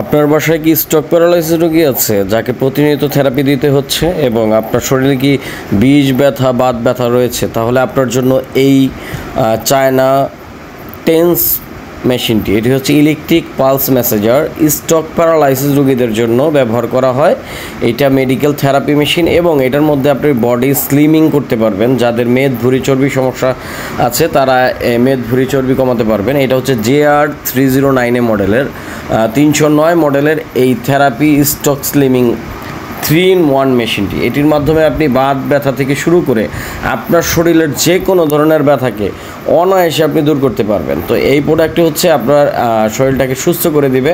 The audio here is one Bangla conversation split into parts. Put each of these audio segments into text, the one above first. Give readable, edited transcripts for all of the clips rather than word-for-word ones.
আপনার বাসায় কি স্ট্রোক প্যারালাইসিস রোগী আছে যাকে প্রতিনিয়ত থেরাপি দিতে হচ্ছে এবং আপনার শরীরে কি বিষ ব্যথা বাত ব্যথা রয়েছে, তাহলে আপনার জন্য এই চায়না টেন্স মেশিনটি, এটি হচ্ছে electric pulse massager, stroke paralysis রোগীদের জন্য ব্যবহার করা হয়। এটা মেডিকেল থেরাপি মেশিন এবং এটার মধ্যে আপনি বডি স্লিমিং করতে পারবেন। যাদের মেদ ভুঁড়ি চর্বি সমস্যা আছে তারা মেদ ভুঁড়ি চর্বি কমাতে পারবেন। এটা হচ্ছে JR309 মডেলের 309 মডেলের এই থেরাপি স্ট্রোক স্লিমিং 3-in-1 মেশিনটি। এটির মাধ্যমে আপনি বাত ব্যথা থেকে শুরু করে আপনার শরীরের যে কোনো ধরনের ব্যথাকে অনায়াসে আপনি দূর করতে পারবেন। তো এই প্রোডাক্টটি হচ্ছে আপনার শরীরটাকে সুস্থ করে দিবে।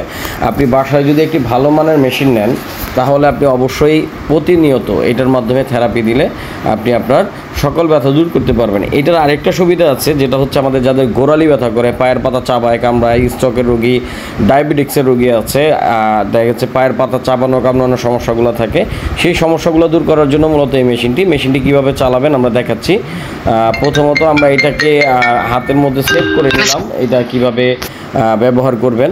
আপনি বাসায় যদি একটি ভালো মানের মেশিন নেন তাহলে আপনি অবশ্যই প্রতিনিয়ত এটার মাধ্যমে থেরাপি দিলে আপনি আপনার সকল ব্যথা দূর করতে পারবেন। এটার আরেকটা সুবিধা আছে, যেটা হচ্ছে আমাদের যাদের গোড়ালি ব্যথা করে, পায়ের পাতা চাবায় কামড়ায়, স্ট্রোকের রোগী, ডায়াবেটিক্সের রোগী আছে, দেখা যাচ্ছে পায়ের পাতা চাবানো কামড়ানো সমস্যাগুলো থাকে, সেই সমস্যাগুলো দূর করার জন্য মূলত এই মেশিনটি কীভাবে চালাবেন আমরা দেখাচ্ছি। প্রথমত আমরা এটাকে হাতের মধ্যে সেট করে নিলাম। এটা কিভাবে ব্যবহার করবেন,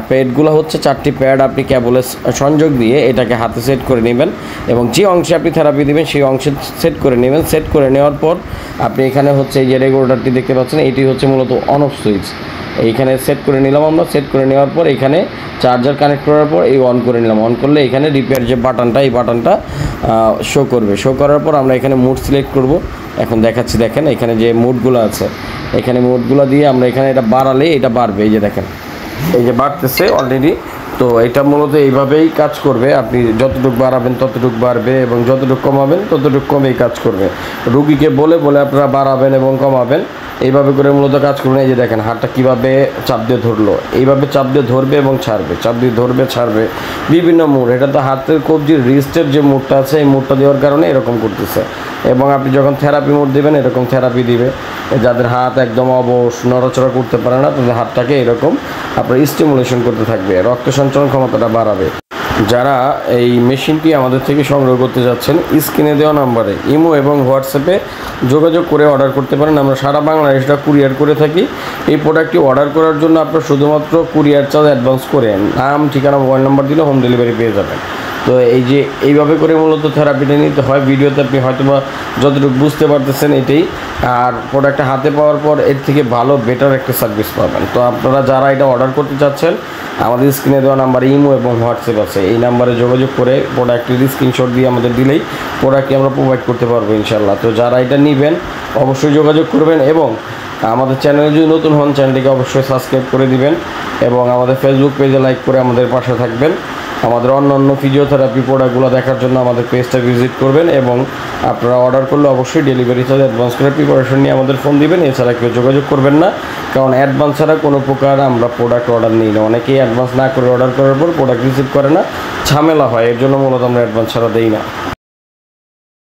প্যাডগুলো হচ্ছে 4টি প্যাড আপনি কেবলের সংযোগ দিয়ে এটাকে হাতে সেট করে নেবেন এবং যে অংশে আপনি থেরাপি দেবেন সেই অংশে সেট করে নেবেন। সেট করে নেওয়ার পর আপনি এখানে হচ্ছে এই যে রেগুলেটরটি দেখতে পাচ্ছেন, এটি হচ্ছে মূলত অন অফ সুইচ। এইখানে সেট করে নিলাম আমরা। সেট করে নেওয়ার পর এখানে চার্জার কানেক্ট করার পর এই অন করে নিলাম। অন করলে এখানে রিপেয়ার যে বাটনটা, এই বাটনটা শো করবে। শো করার পর আমরা এখানে মুড সিলেক্ট করব। এখন দেখাচ্ছি, দেখেন এখানে যে মুডগুলো আছে, এখানে মুডগুলো দিয়ে আমরা এখানে এটা বাড়ালে এটা বাড়বে। এই যে দেখেন, এই যে বাড়তেছে অলরেডি। তো এটা মূলত এইভাবেই কাজ করবে। আপনি যতটুকু বাড়াবেন ততটুকু বাড়বে এবং যতটুকু কমাবেন ততটুকু কমেই কাজ করবে। রুগীকে বলে বলে আপনারা বাড়াবেন এবং কমাবেন, এইভাবে করে মূলত কাজ করবেন। এই যে দেখেন হাতটা কীভাবে চাপ দিয়ে ধরলো, এইভাবে চাপ দিয়ে ধরবে এবং ছাড়বে, চাপ দিয়ে ধরবে ছাড়বে, বিভিন্ন মুড। এটা তো হাতের কবজির রিস্টের যে মুডটা আছে এই মুডটা দেওয়ার কারণে এরকম করতেছে। এবং আপনি যখন থেরাপি মুড দেবেন এরকম থেরাপি দিবে। যাদের হাত একদম অবশ, নড়াচড়া করতে পারে না, তাদের হাতটাকে এরকম আপনার স্টিমুলেশন করতে থাকবে, রক্ত সঞ্চালন ক্ষমতাটা বাড়াবে। যারা এই মেশিনটি আমাদের থেকে সংগ্রহ করতে যাচ্ছেন, স্ক্রিনে দেওয়া নাম্বারে ইমো এবং হোয়াটসঅ্যাপে যোগাযোগ করে অর্ডার করতে পারেন। আমরা সারা বাংলাদেশটা কুরিয়ার করে থাকি। এই প্রোডাক্টটি অর্ডার করার জন্য আপনার শুধুমাত্র কুরিয়ার চার্জ অ্যাডভান্স করে নাম, ঠিকানা, মোবাইল নাম্বার দিলে হোম ডেলিভারি পেয়ে যাবেন। তো এই যে এইভাবে করে মূলত থেরাপিটা নিতে হয়। ভিডিওতে আপনি হয়তো বা যতটুকু বুঝতে পারতেছেন এটাই। আর প্রোডাক্টটা হাতে পাওয়ার পর এর থেকে ভালো বেটার একটা সার্ভিস পাবেন। তো আপনারা যারা এটা অর্ডার করতে চাচ্ছেন, আমাদের স্ক্রিনে দেওয়া নাম্বারে ইমো এবং হোয়াটসঅ্যাপ আছে, এই নাম্বারে যোগাযোগ করে প্রোডাক্টের স্ক্রিনশট দিয়ে আমাদের দিলেই প্রোডাক্টটি আমরা প্রোভাইড করতে পারবো ইনশাল্লাহ। তো যারা এটা নেবেন অবশ্যই যোগাযোগ করবেন এবং আমাদের চ্যানেলে যদি নতুন হন চ্যানেলটিকে অবশ্যই সাবস্ক্রাইব করে দিবেন এবং আমাদের ফেসবুক পেজে লাইক করে আমাদের পাশে থাকবেন। আমাদের অন্য ফিজিওথেরাপি প্রোডাক্টগুলো দেখার জন্য আমাদের পেজটা ভিজিট করবেন এবং আপনারা অর্ডার করলে অবশ্যই ডেলিভারি চার্জ অ্যাডভান্স করে প্রিপারেশন নিয়ে আমাদের ফোন দিবেন। এছাড়া কেউ যোগাযোগ করবেন না, কারণ অ্যাডভান্স ছাড়া কোনো প্রকার আমরা প্রোডাক্ট অর্ডার নিই না। অনেকেই অ্যাডভান্স না করে অর্ডার করার পর প্রোডাক্ট রিসিভ করে না, ঝামেলা হয়, এর জন্য মূলত আমরা অ্যাডভান্স ছাড়া দিই না।